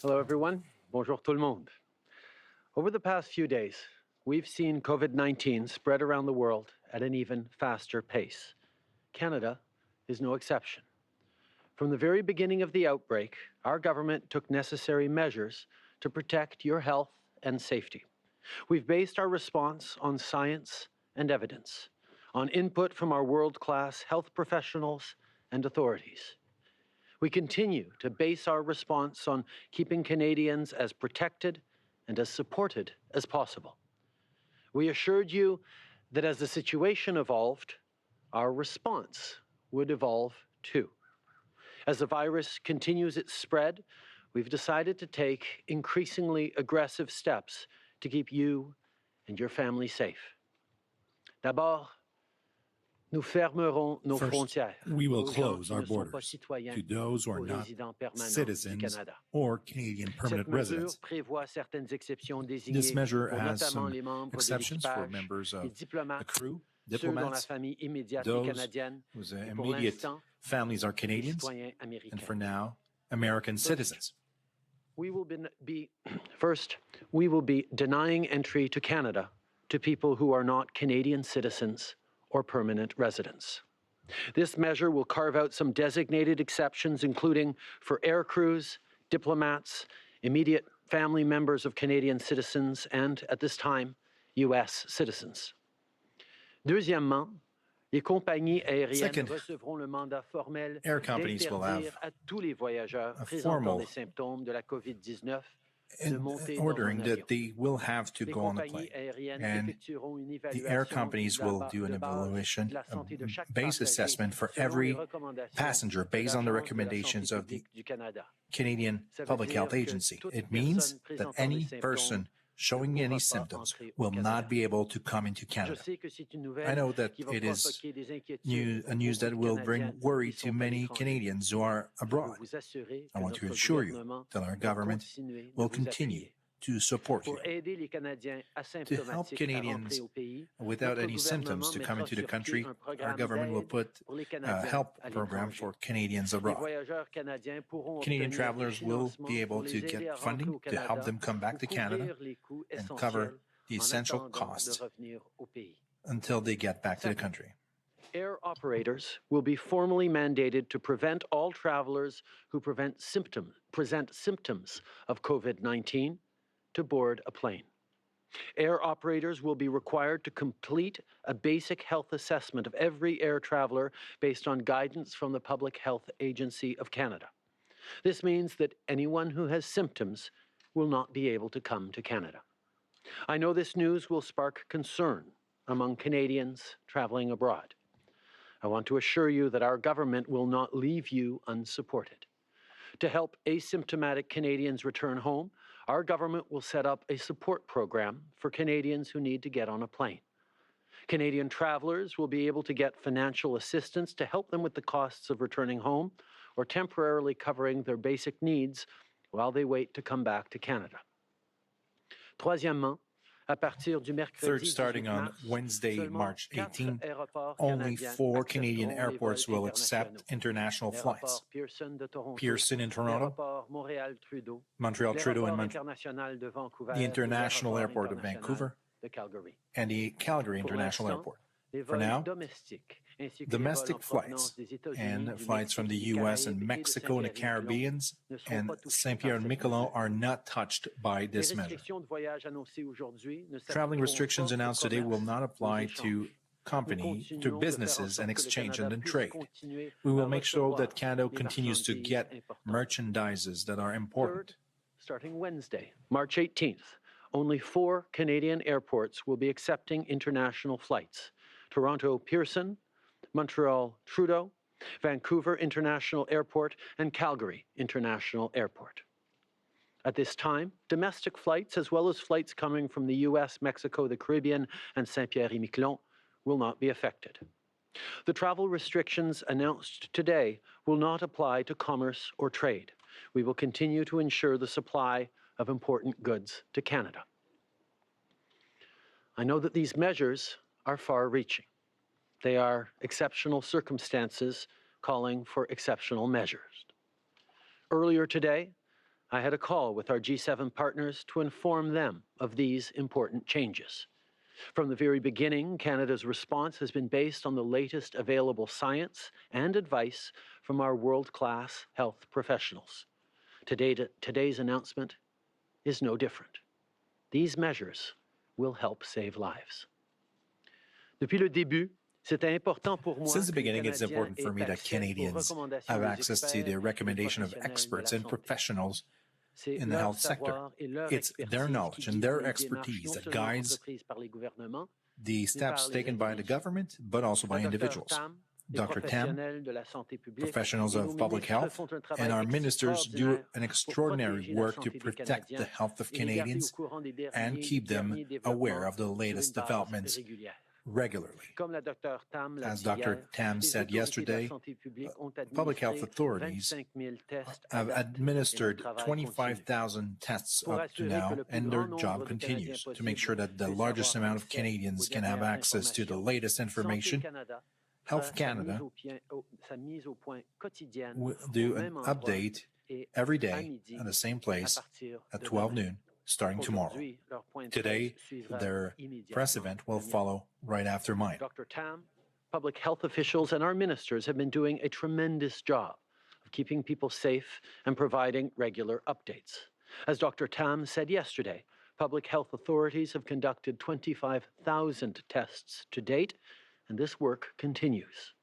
Hello, everyone. Bonjour tout le monde. Over the past few days, we've seen COVID-19 spread around the world at an even faster pace. Canada is no exception. From the very beginning of the outbreak, our government took necessary measures to protect your health and safety. We've based our response on science and evidence, on input from our world-class health professionals and authorities. We continue to base our response on keeping Canadians as protected and as supported as possible. We assured you that as the situation evolved, our response would evolve too. As the virus continues its spread, we've decided to take increasingly aggressive steps to keep you and your family safe. D'abord, nous fermerons nos frontières. We will close our borders to those who are not citizens or Canadian permanent residents. This measure has some exceptions for members of the crew, diplomats, those whose immediate families are Canadians, and for now, American citizens. First, we will be denying entry to Canada to people who are not Canadian citizens or permanent residents. This measure will carve out some designated exceptions, including for air crews, diplomats, immediate family members of Canadian citizens, and, at this time, U.S. citizens. Deuxièmement, les compagnies aériennes recevront le mandat formel d'interdire à tous les voyageurs présentant des symptômes de la COVID-19 ordering that they will have to go on the plane. And the air companies will do an evaluation, a base assessment for every passenger based on the recommendations of the Canadian Public Health Agency. It means that any person showing any symptoms will not be able to come into Canada. I know that it is news that will bring worry to many Canadians who are abroad. I want to assure you that our government will continue to support you. To help Canadians without any symptoms to come into the country, our government will put a help program for Canadians abroad. Canadian travelers will be able to get funding to help them come back to Canada and cover the essential costs until they get back to the country. Air operators will be formally mandated to prevent all travelers who present symptoms of COVID-19 to board a plane. Air operators will be required to complete a basic health assessment of every air traveler based on guidance from the Public Health Agency of Canada. This means that anyone who has symptoms will not be able to come to Canada. I know this news will spark concern among Canadians traveling abroad. I want to assure you that our government will not leave you unsupported. To help asymptomatic Canadians return home, our government will set up a support program for Canadians who need to get on a plane. Canadian travelers will be able to get financial assistance to help them with the costs of returning home or temporarily covering their basic needs while they wait to come back to Canada. Troisièmement, Third, starting on Wednesday, March 18, only 4 Canadian airports will accept international flights. Pearson in Toronto, Montreal Trudeau in the International Airport of Vancouver, and the Calgary International Airport. For now, domestic flights and flights from the U.S. and Mexico and the Caribbean and Saint-Pierre and Miquelon are not touched by this measure. Traveling restrictions announced today will not apply to businesses and exchange and trade. We will make sure that Canada continues to get merchandises that are important. Starting Wednesday, March 18th, only 4 Canadian airports will be accepting international flights: Toronto Pearson, Montreal Trudeau, Vancouver International Airport, and Calgary International Airport. At this time, domestic flights, as well as flights coming from the U.S., Mexico, the Caribbean, and Saint-Pierre-et-Miquelon, will not be affected. The travel restrictions announced today will not apply to commerce or trade. We will continue to ensure the supply of important goods to Canada. I know that these measures are far-reaching. They are exceptional circumstances calling for exceptional measures. Earlier today, I had a call with our G7 partners to inform them of these important changes. From the very beginning, Canada's response has been based on the latest available science and advice from our world-class health professionals. Today's announcement is no different. These measures will help save lives. Depuis le début, c'était important pour moi. Since the beginning, it's important for me that Canadians have access to the recommendation of experts and professionals in the health sector. It's their knowledge and their expertise that guides the steps taken by the government, but also by individuals. Dr. Tam, professionals of public health, and our ministers do an extraordinary work to protect the health of Canadians and keep them aware of the latest developments regularly. As Dr. Tam said yesterday, public health authorities have administered 25,000 tests up to now, and their job continues to make sure that the largest amount of Canadians can have access to the latest information. Health Canada will do an update every day at the same place at 12 noon, starting tomorrow. Today, their press event will follow right after mine. Dr. Tam, public health officials, and our ministers have been doing a tremendous job of keeping people safe and providing regular updates. As Dr. Tam said yesterday, public health authorities have conducted 25,000 tests to date, and this work continues.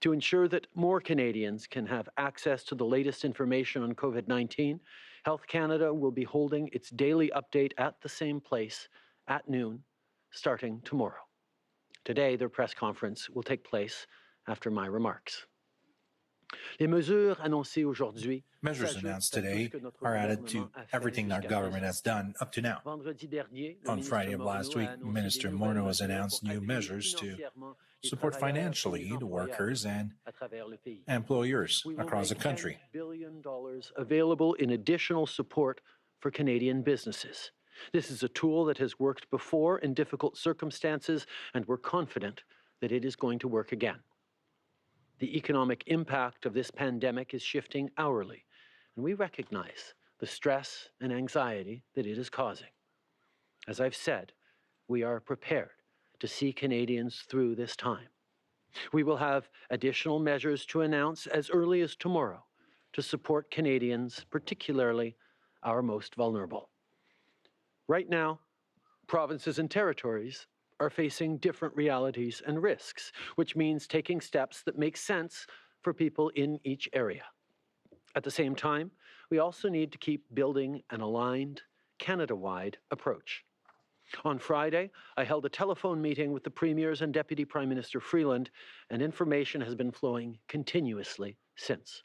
To ensure that more Canadians can have access to the latest information on COVID-19, Health Canada will be holding its daily update at the same place at noon, starting tomorrow. Today, their press conference will take place after my remarks. Measures announced today are added to everything our government has done up to now. On Friday of last week, Minister Morneau has announced new measures to support financially the workers and employers across the country. $1 billion available in additional support for Canadian businesses. This is a tool that has worked before in difficult circumstances, and we're confident that it is going to work again. The economic impact of this pandemic is shifting hourly, and we recognize the stress and anxiety that it is causing. As I've said, we are prepared to see Canadians through this time. We will have additional measures to announce as early as tomorrow to support Canadians, particularly our most vulnerable. Right now, provinces and territories are facing different realities and risks, which means taking steps that make sense for people in each area. At the same time, we also need to keep building an aligned, Canada-wide approach. On Friday, I held a telephone meeting with the Premiers and Deputy Prime Minister Freeland, and information has been flowing continuously since.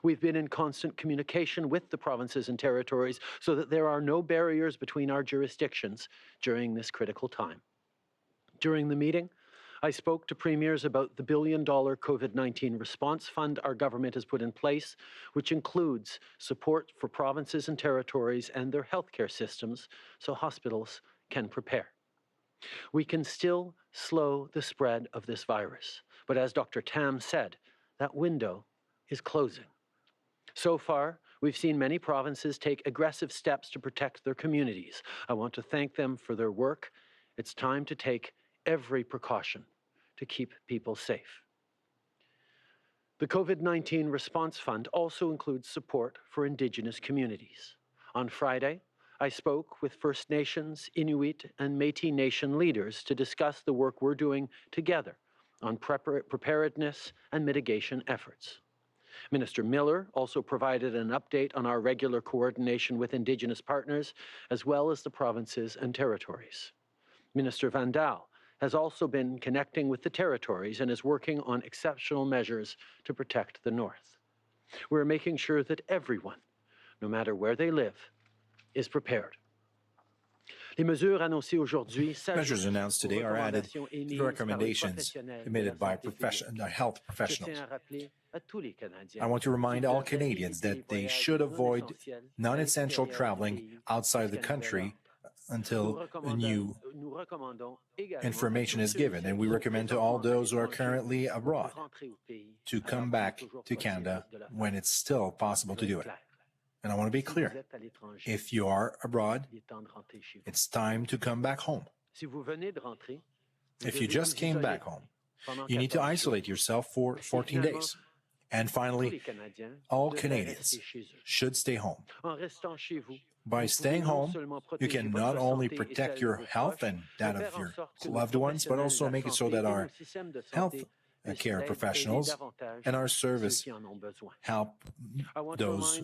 We've been in constant communication with the provinces and territories so that there are no barriers between our jurisdictions during this critical time. During the meeting, I spoke to premiers about the $1 billion COVID-19 response fund our government has put in place, which includes support for provinces and territories and their healthcare systems so hospitals can prepare. We can still slow the spread of this virus, but as Dr. Tam said, that window is closing. So far, we've seen many provinces take aggressive steps to protect their communities. I want to thank them for their work. It's time to take every precaution to keep people safe. The COVID-19 Response Fund also includes support for Indigenous communities. On Friday, I spoke with First Nations, Inuit, and Métis Nation leaders to discuss the work we're doing together on preparedness and mitigation efforts. Minister Miller also provided an update on our regular coordination with Indigenous partners, as well as the provinces and territories. Minister Van Daal has also been connecting with the territories and is working on exceptional measures to protect the North. We're making sure that everyone, no matter where they live, is prepared. Measures announced today are added to the recommendations emitted by health professionals. I want to remind all Canadians that they should avoid non-essential traveling outside the country until new information is given, and we recommend to all those who are currently abroad to come back to Canada when it's still possible to do it. And I want to be clear. If you are abroad, it's time to come back home. If you just came back home, you need to isolate yourself for 14 days. And finally, all Canadians should stay home. By staying home, you can not only protect your health and that of your loved ones, but also make it so that our health care professionals and our service help those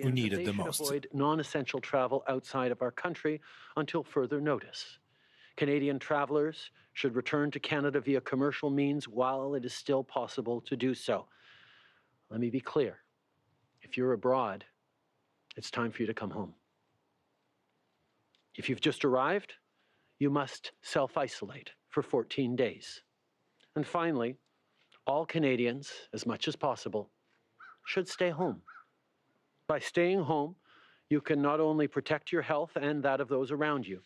who need it the most. Avoid non-essential travel outside of our country until further notice. Canadian travelers should return to Canada via commercial means while it is still possible to do so. Let me be clear. If you're abroad, it's time for you to come home. If you've just arrived, you must self-isolate for 14 days. And finally, all Canadians, as much as possible, should stay home. By staying home, you can not only protect your health and that of those around you,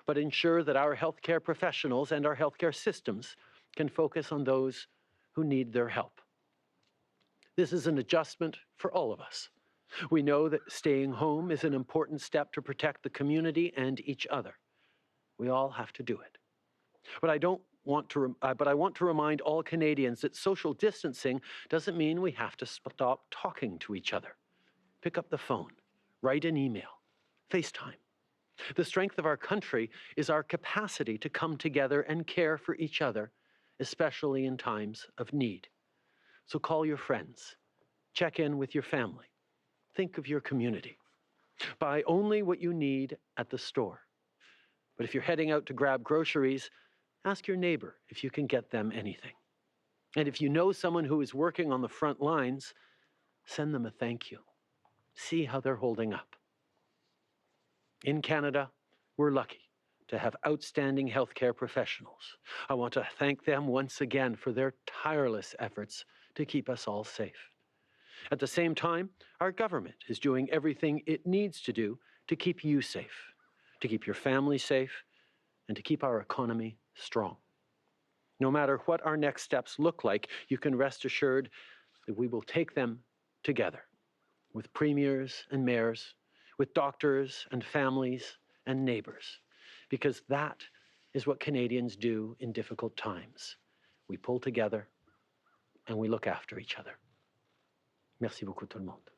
but ensure that our healthcare professionals and our healthcare systems can focus on those who need their help. This is an adjustment for all of us. We know that staying home is an important step to protect the community and each other. We all have to do it. But I want to remind all Canadians that social distancing doesn't mean we have to stop talking to each other. Pick up the phone, write an email, FaceTime. The strength of our country is our capacity to come together and care for each other, especially in times of need. So call your friends, check in with your family, think of your community. Buy only what you need at the store. But if you're heading out to grab groceries, ask your neighbor if you can get them anything. And if you know someone who is working on the front lines, send them a thank you. See how they're holding up. In Canada, we're lucky to have outstanding healthcare professionals. I want to thank them once again for their tireless efforts to keep us all safe. At the same time, our government is doing everything it needs to do to keep you safe, to keep your family safe, and to keep our economy strong. No matter what our next steps look like, you can rest assured that we will take them together with premiers and mayors, with doctors and families and neighbors, because that is what Canadians do in difficult times. We pull together and we look after each other. Merci beaucoup tout le monde.